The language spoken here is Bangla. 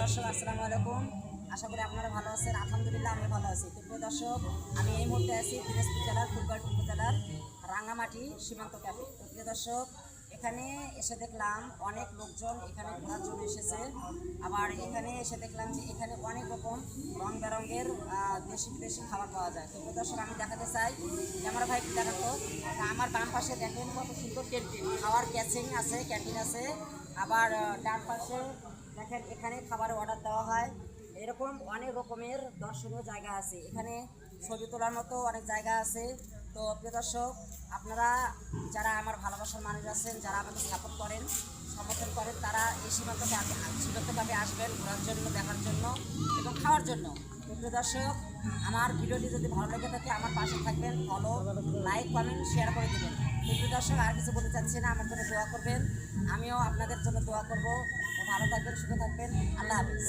দর্শক আসসালামু আলাইকুম। আশা করি আপনারা ভালো আছেন। আলহামদুলিল্লাহ আমি ভালো আছি। তো প্রিয় দর্শক, আমি এই মুহূর্তে আছি দিনাজপুর জেলার ফুলবাড়ি উপজেলার রাঙামাটি সীমান্ত ক্যাফে। তো প্রিয় দর্শক, এখানে এসে দেখলাম অনেক লোকজন এখানে ঘোরার জন্য এসেছে। আবার এখানে এসে দেখলাম যে এখানে অনেক রকম রং বেরঙের দেশি বিদেশি খাবার পাওয়া যায়। তো প্রিয় দর্শক, আমি দেখাতে চাই, ক্যামেরা ভাই দেখাতো, আমার বাম পাশে দেখেন কত সুন্দর ক্যান্টিন, খাওয়ার ক্যান্টিন আছে। আবার ডান পাশে দেখেন এখানে খাবারের অর্ডার দেওয়া হয়। এরকম অনেক রকমের দর্শনীয় জায়গা আছে, এখানে ছবি তোলার মতো অনেক জায়গা আছে। তো প্রিয় দর্শক, আপনারা যারা আমার ভালোবাসার মানুষ আছেন, যারা আমাকে সাপোর্ট করেন, সমর্থন করেন, তারা এই সীমান্ত ক্যাফে আসবেন ঘোরার জন্য, দেখার জন্য এবং খাওয়ার জন্য। তো প্রিয় দর্শক, আমার ভিডিওটি যদি ভালো লেগে থাকে আমার পাশে থাকবেন, ফলো, লাইক, কমেন্ট, শেয়ার করে দেবেন। তো প্রিয় দর্শক, আর কিছু বলতে চাচ্ছি না, আমার জন্য দোয়া করবেন, আমিও আপনাদের জন্য দোয়া করব। তো ভালো থাকবেন, সুখে থাকবেন, আল্লাহ হাফিজ।